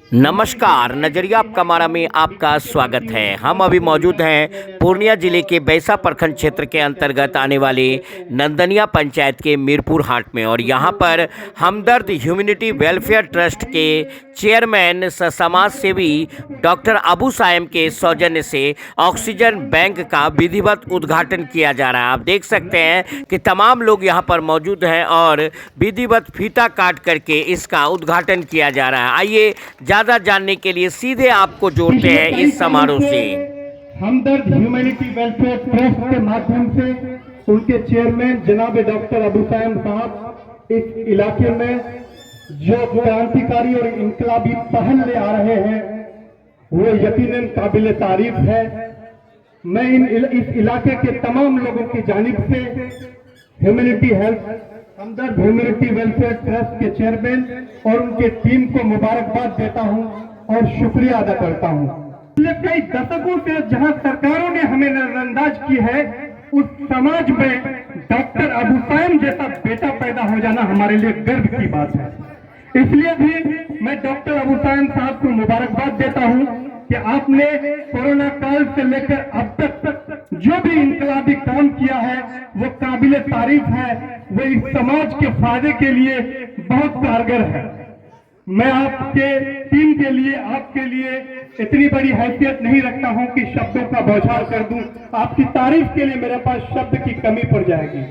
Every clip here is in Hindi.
नमस्कार, नजरिया कमारा में आपका स्वागत है। हम अभी मौजूद हैं पूर्णिया जिले के बैसा प्रखंड क्षेत्र के अंतर्गत आने वाले नंदनिया पंचायत के मीरपुर हाट में और यहाँ पर हमदर्द ह्यूमैनिटी वेलफेयर ट्रस्ट के चेयरमैन समाज सेवी डॉक्टर अबू सायम के सौजन्य से ऑक्सीजन बैंक का विधिवत उद्घाटन किया जा रहा है। आप देख सकते हैं कि तमाम लोग यहाँ पर मौजूद हैं और विधिवत फीता काट करके इसका उद्घाटन किया जा रहा है। आइए ज्यादा जानने के लिए सीधे आपको जोड़ते हैं इस समारोह से। हमदर्द ह्यूमैनिटी वेलफेयर ट्रस्ट के माध्यम से उनके चेयरमैन जनाब डॉक्टर अबू सायम साहब इस इलाके में जो क्रांतिकारी और इनकलाबी पहल ले आ रहे हैं वो यकीनन काबिल तारीफ है। मैं इस इलाके के तमाम लोगों की जानिब से ह्यूमैनिटी हमदर्द ह्यूमैनिटी वेलफेयर ट्रस्ट के चेयरमैन और उनके टीम को मुबारकबाद देता हूं और शुक्रिया अदा करता हूं। पिछले कई दशकों से जहां सरकारों ने हमें नजरअंदाज की है, उस समाज में डॉक्टर अबू सायम जैसा बेटा पैदा हो जाना हमारे लिए गर्व की बात है। इसलिए भी मैं डॉक्टर अबू सायम साहब को मुबारकबाद देता हूं कि आपने कोरोना काल से लेकर अब तक जो भी इनकलाबी काम किया है वो काबिल तारीफ है, वो इस समाज के फायदे के लिए बहुत कारगर है। मैं आपके टीम के लिए, आपके लिए इतनी बड़ी हैसियत नहीं रखता हूं कि शब्दों का बौछार कर दूं। आपकी तारीफ के लिए मेरे पास शब्द की कमी पड़ जाएगी।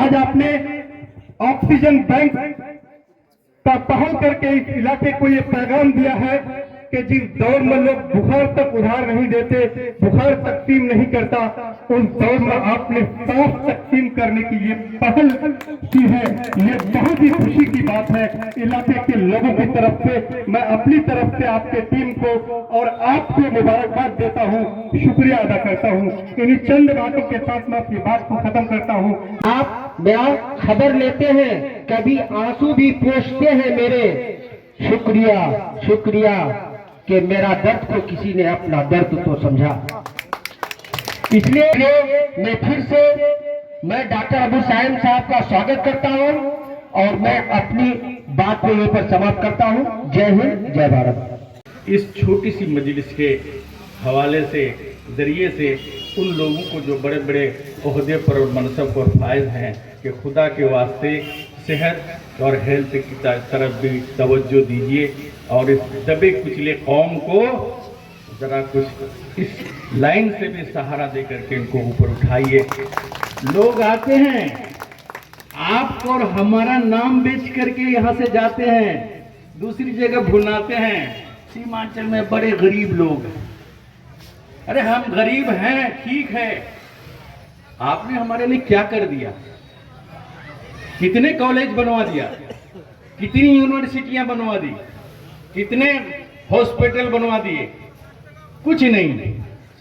आज आपने ऑक्सीजन बैंक का पहल करके इस इलाके को ये पैगाम दिया है कि जिस दौर में लोग बुखार तक उधार नहीं देते, बुखार तकसीम नहीं करता, उस दौर में आपने सांस तकसीम करने की ये पहल की है। ये बहुत ही खुशी की बात है। इलाके के लोगों की तरफ से मैं अपनी तरफ से आपके टीम को और आपको मुबारकबाद देता हूँ, शुक्रिया अदा करता हूँ। इन्हीं चंद बातों के साथ मैं अपनी बात को खत्म करता हूँ। आप बयान खबर लेते हैं, कभी आंसू भी पोंछते हैं मेरे। शुक्रिया शुक्रिया कि मेरा दर्द को किसी ने अपना दर्द तो समझा। इसलिए मैं फिर से डॉक्टर अबू सायम साहब का स्वागत करता हूं और मैं अपनी बात को यहीं पर समाप्त करता हूं। जय हिंद, जय भारत। इस छोटी सी मजलिस के हवाले से जरिए से उन लोगों को जो बड़े बड़े ओहदे पर और मनसब और फायद हैं कि खुदा के वास्ते सेहत और हेल्थ की तरफ भी तवज्जो दीजिए और इस दबे कुचले कौम को ज़रा कुछ इस लाइन से भी सहारा दे करके इनको ऊपर उठाइए। लोग आते हैं आपको और हमारा नाम बेच करके यहाँ से जाते हैं, दूसरी जगह भुलाते हैं। सीमांचल में बड़े गरीब लोग हैं। अरे हम गरीब हैं, ठीक है, आपने हमारे लिए क्या कर दिया? कितने कॉलेज बनवा दिया, कितनी यूनिवर्सिटियां बनवा दी, कितने हॉस्पिटल बनवा दिए? कुछ नहीं,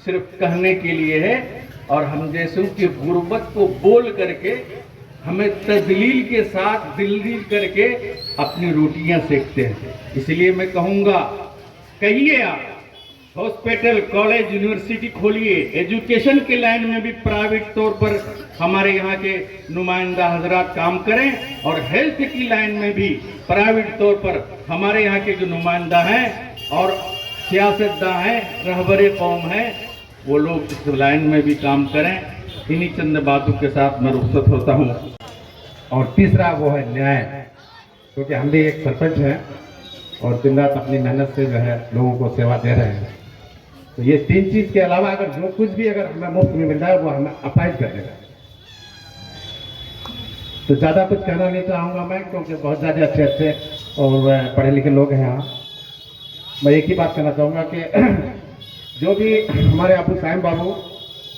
सिर्फ कहने के लिए है। और हम जैसों की गुर्बत को बोल करके हमें तजलील के साथ दिल्लील करके अपनी रोटियां सेकते हैं। इसलिए मैं कहूँगा, कहिए आप हॉस्पिटल, कॉलेज, यूनिवर्सिटी खोलिए। एजुकेशन के लाइन में भी प्राइवेट तौर पर हमारे यहाँ के नुमाइंदा हजरात काम करें और हेल्थ की लाइन में भी प्राइवेट तौर पर हमारे यहाँ के जो नुमाइंदा हैं और सियासतदान हैं, रहबरे कौम हैं, वो लोग इस लाइन में भी काम करें। इन्हीं चंद बातों के साथ मैं रुखसत होता हूँ। और तीसरा वो है न्याय, क्योंकि हम भी एक सरपंच हैं और दिन रात अपनी मेहनत से जो है लोगों को सेवा दे रहे हैं। तो ये तीन चीज़ के अलावा अगर जो कुछ भी अगर हमें मुफ्त में मिल रहा है वो हमें अपाइज कर देगा। तो ज़्यादा कुछ कहना नहीं चाहूँगा मैं, क्योंकि बहुत ज़्यादा अच्छे अच्छे और पढ़े लिखे लोग हैं यहाँ। मैं एक ही बात कहना चाहूँगा कि जो भी हमारे अबू सायम बाबू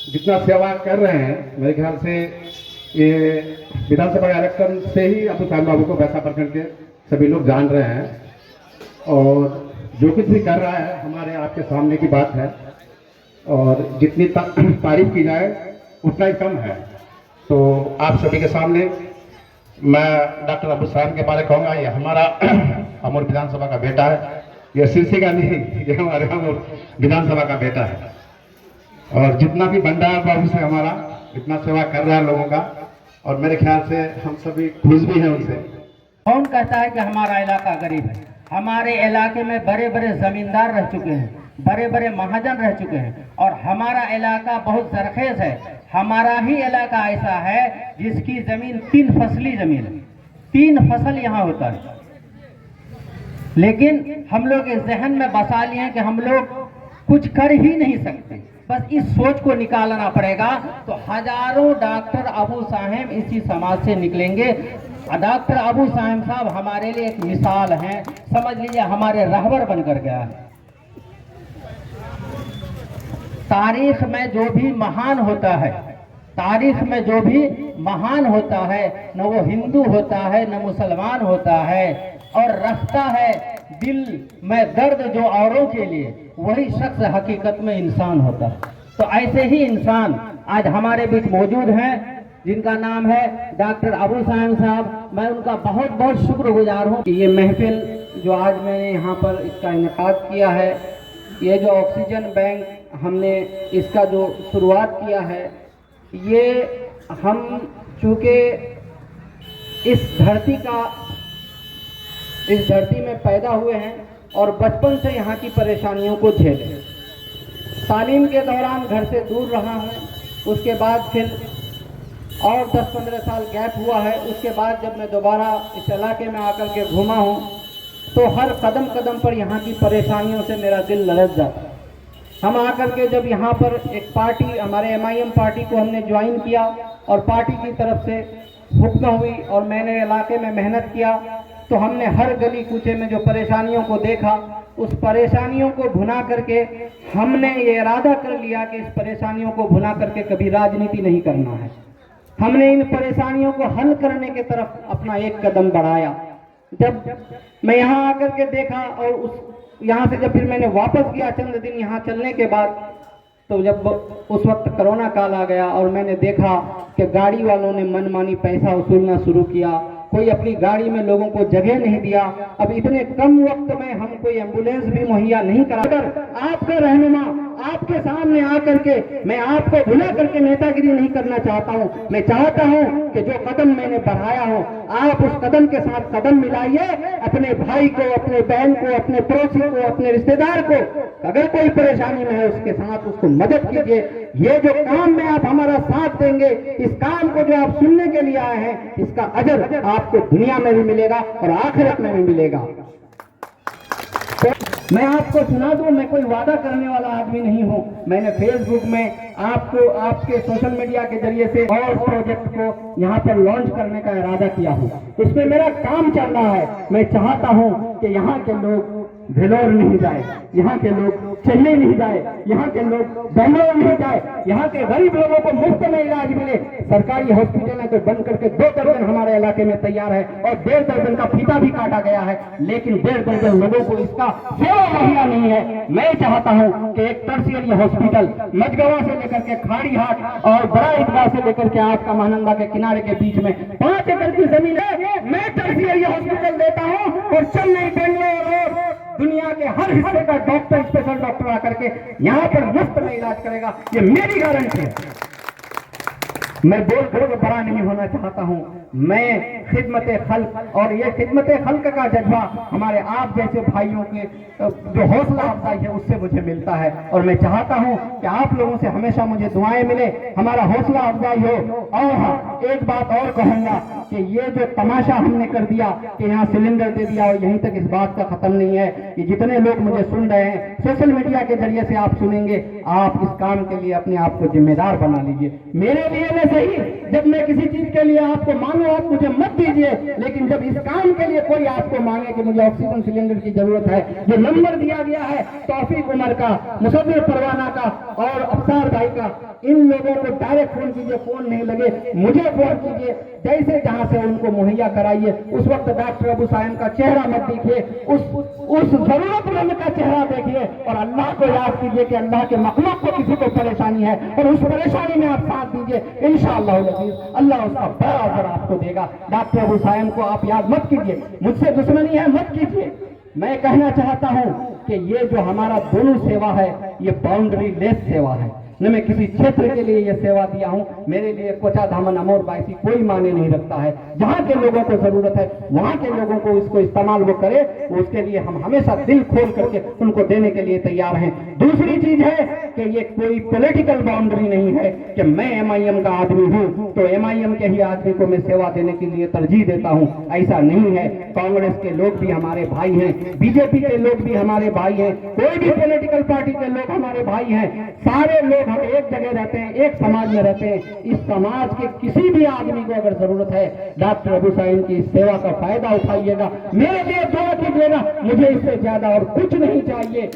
जितना सेवा कर रहे हैं, मेरे ख्याल से ये विधानसभा इलेक्शन से ही अबू सायम बाबू को बैसा प्रखंड के सभी लोग जान रहे हैं और जो कुछ भी कर रहा है हमारे आपके सामने की बात है और जितनी तारीफ की जाए उतना ही कम है। तो आप सभी के सामने मैं डॉक्टर अबू सायम के बारे में कहूँगा, ये हमारा अमूर विधानसभा का बेटा है। ये सिरसी का नहीं, ये हमारे अमूर विधानसभा का बेटा है और जितना भी भंडार बाबू से हमारा इतना सेवा कर रहा है लोगों का, और मेरे ख्याल से हम सभी खुश भी हैं उनसे। कौन कहता है कि हमारा इलाका गरीब है? हमारे इलाके में बड़े बड़े जमींदार रह चुके हैं, बड़े बड़े महाजन रह चुके हैं, और हमारा इलाका बहुत जरखेज है। हमारा ही इलाका ऐसा है जिसकी जमीन 3 फसली जमीन है, 3 फसल यहाँ होता है। लेकिन हम लोग इस जहन में बसा लिए हैं कि हम लोग कुछ कर ही नहीं सकते, बस इस सोच को निकालना पड़ेगा। तो हजारों डॉक्टर अबू साहेब इसी समाज से निकलेंगे। डॉक्टर अबू साहेब साहब हमारे लिए एक मिसाल हैं, समझ लीजिए हमारे रहबर बनकर गया है। तारीख में जो भी महान होता है, तारीख में जो भी महान होता है, न वो हिंदू होता है न मुसलमान होता है, और रखता है दिल में दर्द जो औरों के लिए, वही शख्स हकीकत में इंसान होता है। तो ऐसे ही इंसान आज हमारे बीच मौजूद हैं, जिनका नाम है डॉक्टर अबू साहेब साहब। मैं उनका बहुत बहुत शुक्रगुजार हूँ कि ये महफिल जो आज मैंने यहाँ पर इसका इनेकाद किया है, ये जो ऑक्सीजन बैंक हमने इसका जो शुरुआत किया है, ये हम चूँकि इस धरती में पैदा हुए हैं और बचपन से यहाँ की परेशानियों को झेले। तालीम के दौरान घर से दूर रहा हूँ, उसके बाद फिर और 10-15 साल गैप हुआ है। उसके बाद जब मैं दोबारा इस इलाके में आकर के घूमा हूँ, तो हर कदम कदम पर यहाँ की परेशानियों से मेरा दिल लरज जाता है। हम आकर के जब यहाँ पर एक पार्टी, हमारे MIM पार्टी को हमने ज्वाइन किया और पार्टी की तरफ से हुक्म हुई और मैंने इलाके में मेहनत किया, तो हमने हर गली कूचे में जो परेशानियों को देखा, उस परेशानियों को भुना करके हमने ये इरादा कर लिया कि इस परेशानियों को भुना करके कभी राजनीति नहीं करना है। हमने इन परेशानियों को हल करने की तरफ अपना एक कदम बढ़ाया। जब मैं यहाँ आकर के देखा और यहाँ से जब फिर मैंने वापस गया चंद दिन यहाँ चलने के बाद, तो जब उस वक्त कोरोना काल आ गया और मैंने देखा कि गाड़ी वालों ने मनमानी पैसा वसूलना शुरू किया, कोई अपनी गाड़ी में लोगों को जगह नहीं दिया। अब इतने कम वक्त में हम कोई एम्बुलेंस भी मुहैया नहीं कराकर आपका रहनुमा आपके सामने आकर के मैं आपको भुला करके नेतागिरी नहीं करना चाहता हूँ। मैं चाहता हूँ कि जो कदम मैंने बढ़ाया हो, आप उस कदम के साथ कदम मिलाइए। अपने भाई को, अपने बहन को, अपने पड़ोसी को, अपने रिश्तेदार को अगर कोई परेशानी में है, उसके साथ उसको मदद कीजिए। ये जो काम में आप हमारा साथ देंगे, इस काम को जो आप सुनने के लिए आए हैं, इसका अजर आपको दुनिया में भी मिलेगा और आखिरत में भी मिलेगा। तो मैं आपको सुना दूं, मैं कोई वादा करने वाला आदमी नहीं हूं। मैंने फेसबुक में आपको आपके सोशल मीडिया के जरिए से और प्रोजेक्ट को यहाँ पर लॉन्च करने का इरादा किया हूँ। इसमें मेरा काम चल रहा है। मैं चाहता हूँ कि यहाँ के लोग भेलोर नहीं जाए, यहाँ के लोग चेन्नई नहीं जाए, यहाँ के लोग बेंगलोर नहीं जाए, यहाँ के गरीब लोगों को मुफ्त में इलाज मिले। सरकारी हॉस्पिटल है तो बंद करके 2 दर्जन हमारे इलाके में तैयार है और 1.5 दर्जन का फीता भी काटा गया है, लेकिन 1.5 दर्जन लोगों को इसका सेवा मुहैया नहीं है। मैं चाहता हूँ कि एक टर्शियरी हॉस्पिटल मझगवा से लेकर के खाड़ी हाट और बड़ा ईदगाह से लेकर के आपका महानंदा के किनारे के बीच में 5 एकड़ की जमीन है। मैं टर्शियरी हॉस्पिटल देता हूँ और चेन्नई, बेंगलोर और दुनिया के हर हिस्से का डॉक्टर, स्पेशल डॉक्टर आकर के यहाँ पर मुफ्त में इलाज करेगा। ये मेरी गारंटी है। मैं बोल कर बड़ा नहीं होना चाहता हूँ। मैं खिदमत खल्क, और ये खिदमत खल्क का जज्बा हमारे आप जैसे भाइयों के जो हौसला अफजाई है उससे मुझे मिलता है। और मैं चाहता हूँ कि आप लोगों से हमेशा मुझे दुआएं मिले, हमारा हौसला अफजाई हो। और हाँ, एक बात और कहूँगा कि ये जो तमाशा हमने कर दिया कि यहाँ सिलेंडर दे दिया और यहीं तक, इस बात का खत्म नहीं है। कि जितने लोग मुझे सुन रहे हैं, सोशल मीडिया के जरिए से आप सुनेंगे, आप इस काम के लिए अपने आप को जिम्मेदार बना लीजिए। मेरे लिए न सही, जब मैं किसी चीज के लिए आपको मांगू आप मुझे मत दीजिए, लेकिन जब इस काम के लिए कोई आपको मांगे कि मुझे ऑक्सीजन सिलेंडर की जरूरत है, जो नंबर दिया गया है तौफीक उमर का, मुसव्विर परवाना का और अफसार भाई का, इन लोगों को डायरेक्ट फोन कीजिए, फोन नहीं लगे मुझे फोन कीजिए, जैसे जहां से उनको मुहैया कराइए। उस वक्त डॉक्टर अबू साहेब का चेहरा मत देखिए, उस जरूरतमंद का चेहरा देखिए और अल्लाह को याद कीजिए कि अल्लाह के मखलूक को किसी को परेशानी है और उस परेशानी में आप साथ दीजिए। इंशाअल्लाह अल्लाह उसका बड़ा अजर आपको देगा। डॉक्टर अबू साहेब को आप याद मत कीजिए, मुझसे दुश्मनी है मत कीजिए। मैं कहना चाहता हूं कि ये जो हमारा दोनों सेवा है, ये बाउंड्री लेस सेवा है। न मैं किसी क्षेत्र के लिए ये सेवा दिया हूँ। मेरे लिए कोचा धामन अमोर बायसी कोई मायने नहीं रखता है। जहाँ के लोगों को जरूरत है वहाँ के लोगों को इसको इस्तेमाल वो करे, उसके लिए हम हमेशा दिल खोल करके उनको देने के लिए तैयार हैं। दूसरी चीज है कि ये कोई पॉलिटिकल बाउंड्री नहीं है कि मैं MIM का आदमी हूँ तो MIM के ही आदमी को मैं सेवा देने के लिए तरजीह देता हूँ, ऐसा नहीं है। कांग्रेस के लोग भी हमारे भाई हैं, बीजेपी के लोग भी हमारे भाई हैं, कोई भी पॉलिटिकल पार्टी के लोग हमारे भाई हैं। सारे लोग हम एक जगह रहते हैं, एक समाज में रहते हैं। इस समाज के किसी भी आदमी को अगर जरूरत है डॉक्टर अबू साइम की इस सेवा का फायदा उठाइएगा। मेरे लिए दुआ कीजिएगा, मुझे इससे ज्यादा और कुछ नहीं चाहिए।